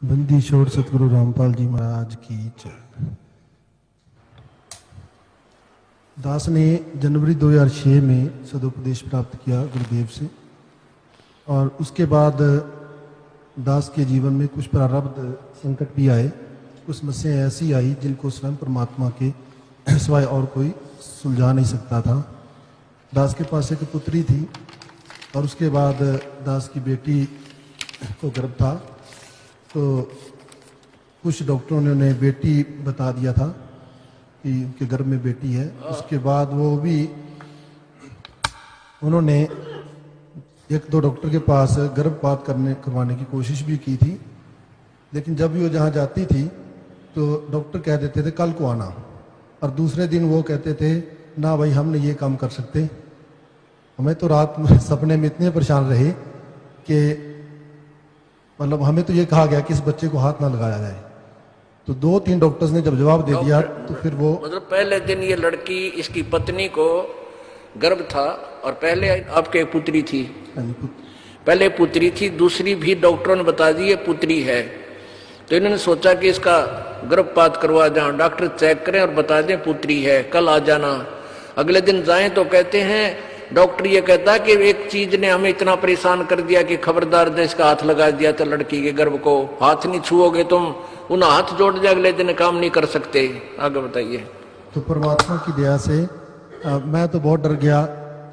बंदी छोड़ सतगुरु रामपाल जी महाराज की जय। दास ने जनवरी 2006 में सदुपदेश प्राप्त किया गुरुदेव से, और उसके बाद दास के जीवन में कुछ प्रारब्ध संकट भी आए। कुछ समस्याएं ऐसी आई जिनको स्वयं परमात्मा के सिवाय और कोई सुलझा नहीं सकता था। दास के पास एक पुत्री थी और उसके बाद दास की बेटी को गर्भ था, तो कुछ डॉक्टरों ने उन्हें बेटी बता दिया था कि उनके गर्भ में बेटी है। उसके बाद वो भी उन्होंने एक दो डॉक्टर के पास गर्भपात करवाने की कोशिश भी की थी, लेकिन जब भी वो जहाँ जाती थी तो डॉक्टर कह देते थे कल को आना, और दूसरे दिन वो कहते थे ना भाई हम नहीं ये काम कर सकते। हमें तो रात में सपने में इतने परेशान रहे कि मतलब हमें तो ये कहा गया कि इस बच्चे को हाथ ना लगाया जाए। तो 2-3 डॉक्टर्स ने जब जवाब दे दिया तो फिर वो मतलब पहले दिन ये लड़की, इसकी पत्नी को गर्भ था और पहले आपके एक पुत्री थी, पहले पुत्री थी, दूसरी भी डॉक्टरों ने बता दी ये पुत्री है। तो इन्होंने सोचा कि इसका गर्भपात करवा जाओ, डॉक्टर चेक करें और बता दें पुत्री है, कल आ जाना। अगले दिन जाएं तो कहते हैं डॉक्टर ये कहता है कि एक चीज ने हमें इतना परेशान कर दिया कि खबरदार ने इसका हाथ लगा दिया था लड़की के गर्भ को, हाथ नहीं छुओगे तुम, उन हाथ जोड़ दिया, अगले दिन काम नहीं कर सकते। आगे बताइए। तो परमात्मा की दया से मैं तो बहुत डर गया,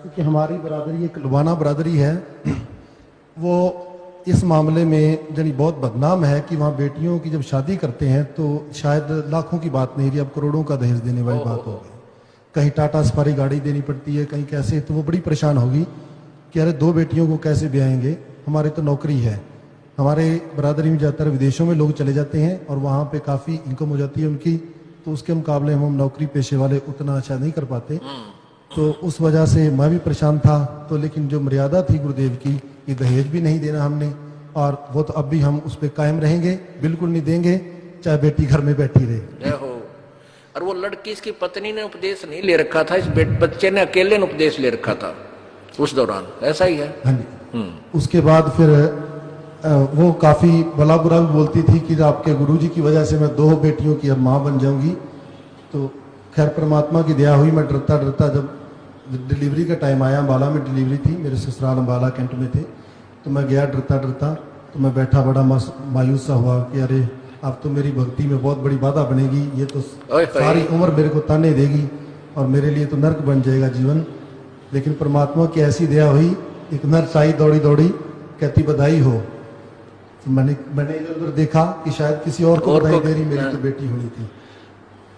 क्योंकि हमारी बरादरी एक लुबाना बरादरी है, वो इस मामले में जानी बहुत बदनाम है कि वहाँ बेटियों की जब शादी करते हैं तो शायद लाखों की बात नहीं रही, अब करोड़ों का दहेज देने वाली बात हो गई। कहीं टाटा सफारी गाड़ी देनी पड़ती है, कहीं कैसे, तो वो बड़ी परेशान होगी कि अरे 2 बेटियों को कैसे ब्याहेंगे, हमारे तो नौकरी है। हमारे बरादरी में ज़्यादातर विदेशों में लोग चले जाते हैं और वहाँ पे काफ़ी इनकम हो जाती है उनकी, तो उसके मुकाबले हम नौकरी पेशे वाले उतना अच्छा नहीं कर पाते। तो उस वजह से मैं भी परेशान था। तो लेकिन जो मर्यादा थी गुरुदेव की, ये दहेज भी नहीं देना हमने, और वो तो अब भी हम उस पर कायम रहेंगे, बिल्कुल नहीं देंगे, चाहे बेटी घर में बैठी रहे। और वो लड़की, इसकी पत्नी ने उपदेश नहीं ले रखा था, इस बच्चे ने अकेले ने उपदेश ले रखा था उस दौरान, ऐसा ही है। हाँ जी। उसके बाद फिर वो काफी भला बुरा भी बोलती थी कि आपके गुरुजी की वजह से मैं 2 बेटियों की अब माँ बन जाऊंगी। तो खैर परमात्मा की दया हुई, मैं डरता डरता जब डिलीवरी का टाइम आया, अम्बाला में डिलीवरी थी, मेरे ससुराल अम्बाला कैंट में थे, तो मैं गया डरता डरता। तो मैं बैठा बड़ा मायूस सा हुआ कि अरे अब तो मेरी भक्ति में बहुत बड़ी बाधा बनेगी, ये तो सारी उम्र मेरे को ताने देगी और मेरे लिए तो नर्क बन जाएगा जीवन। लेकिन परमात्मा की ऐसी दया हुई, एक नर्स आई दौड़ी दौड़ी, कहती बधाई हो। तो मैंने इधर उधर देखा कि शायद किसी और को बधाई दे रही, मेरी तो बेटी होनी थी।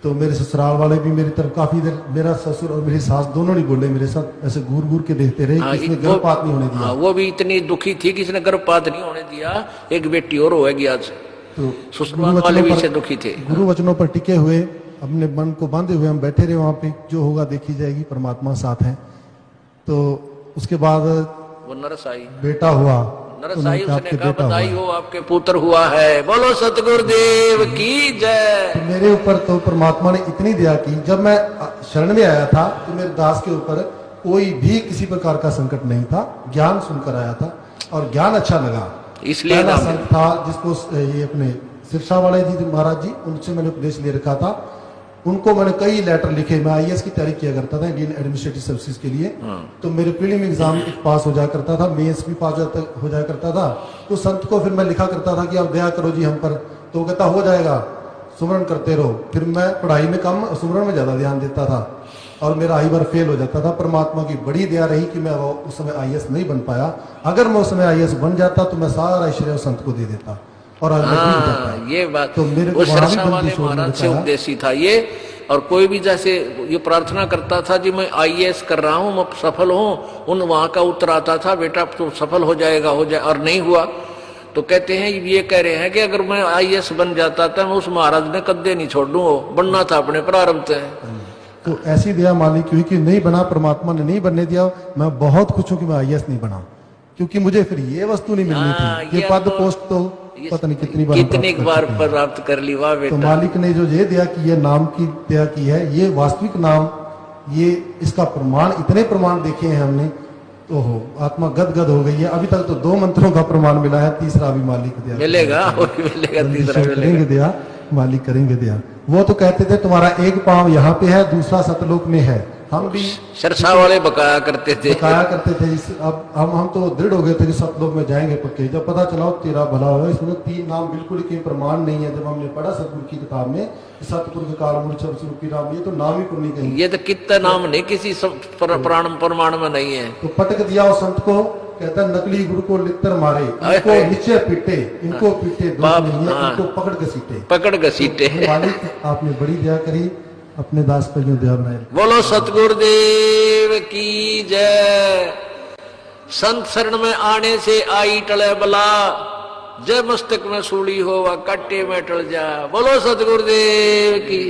तो मेरे ससुराल वाले भी मेरी तरफ काफी देर, मेरा ससुर और मेरी सास दोनों नहीं बोले, मेरे साथ ऐसे घूर घूर के देखते रहे कि इसने गर्भपात नहीं होने दिया। वो भी इतनी दुखी थी कि इसने गर्भपात नहीं होने दिया, एक बेटी और होगी आज। तो ससुराल वाले भी से दुखी थे। गुरु वचनों पर टिके हुए, अपने मन को बांधे हुए हम बैठे रहे वहां पे, जो होगा देखी जाएगी, परमात्मा साथ है। तो उसके बाद वो नरस आई, बेटा हुआ, नरस आई, उसने कहा बधाई हो आपके पुत्र हुआ है, बोलो सतगुरुदेव की जय। तो मेरे ऊपर तो परमात्मा ने इतनी दया की, जब मैं शरण में आया था तो मेरे दास के ऊपर कोई भी किसी प्रकार का संकट नहीं था, ज्ञान सुनकर आया था और ज्ञान अच्छा लगा, इसलिए संत था जिसको ये अपने सिरसा वाले जी महाराज जी, उनसे मैंने उपदेश ले रखा था। उनको मैंने कई लेटर लिखे, मैं आईएएस की तैयारी किया करता था इंडियन एडमिनिस्ट्रेटिव सर्विसेज के लिए, तो मेरे प्रीलिम एग्जाम पास हो जाया करता था, मेंस भी पास हो जाया करता था। तो संत को फिर मैं लिखा करता था कि आप दया करो जी हम पर, तो वो कहता हो जाएगा, सुमरन करते रहो। फिर मैं पढ़ाई में कम, सुमरन में ज्यादा ध्यान देता था और मेरा आई बार फेल हो जाता था। परमात्मा की बड़ी दया रही कि मैं उस समय आईएएस नहीं बन पाया। अगर मैं उस समय आईएएस बन जाता तो मैं सारा श्रेय संत को दे देता और आज ये बात तो मेरे को महाराज से उपदेशी था ये। और कोई भी जैसे ये प्रार्थना करता था जी मैं आईएएस कर रहा हूँ, मैं सफल हूँ, उन वहां का उत्तर आता था बेटा तो सफल हो जाएगा, हो जाए, और नहीं हुआ। तो कहते हैं ये कह रहे हैं कि अगर मैं आईएएस बन जाता था मैं उस महाराज ने कद्दे नहीं छोड़ दूं, बनना था अपने प्रारंभ से। तो ऐसी दया मालिक हुई कि नहीं बना, परमात्मा ने नहीं बनने दिया। मैं बहुत खुश हूं कि मैं आईएएस नहीं बना, क्योंकि मुझे फिर ये वस्तु नहीं मिलनी थी, ये पद पोस्ट तो पता नहीं कितनी बार प्राप्त कर ली। वाह बेटा। तो मालिक ने जो ये दया की है, नाम की दया की है, ये वास्तविक नाम, ये इसका प्रमाण, इतने प्रमाण देखे हैं हमने ओहो, आत्मा गदगद हो गई है। अभी तक तो 2 मंत्रों का प्रमाण मिला है, तीसरा भी मालिक दया मिलेगा, और मिलेगा, तीसरा मिलेगा। करेंगे दया, मालिक करेंगे दया। वो तो कहते थे तुम्हारा एक पांव यहाँ पे है, दूसरा सतलोक में है। हम भी सरसा वाले बकाया करते थे, बकाया करते थे। अब हम तो दृढ़ हो गए थे कि सतलोक में जाएंगे पक्के। जब पता चला तेरा भला हो, इसमें 3 नाम बिल्कुल ही प्रमाण नहीं है। जब हमने पढ़ा सतगुरु की किताब में सतपुरुष काल मूर्छ स्वरूपी राम, ये तो नाम ही को नहीं कहीं, ये तो कितना नाम नहीं, किसी प्रमाण में नहीं है। तो पटक दिया उस संत को। कहता है नकली गुरु को लित्तर मारे, इनको नीचे पीटे, इनको पीटे, दोष नहीं है, इनको पकड़ घसीटे, पकड़ घसीटे। मालिक आपने बड़ी दया करी, अपने दास पर यूं दया बनाए। बोलो सतगुरुदेव की जय। संत शरण में आने से आई टले बला, जय मस्तक में सूली हो व काटे में टल जा। बोलो सतगुरुदेव की।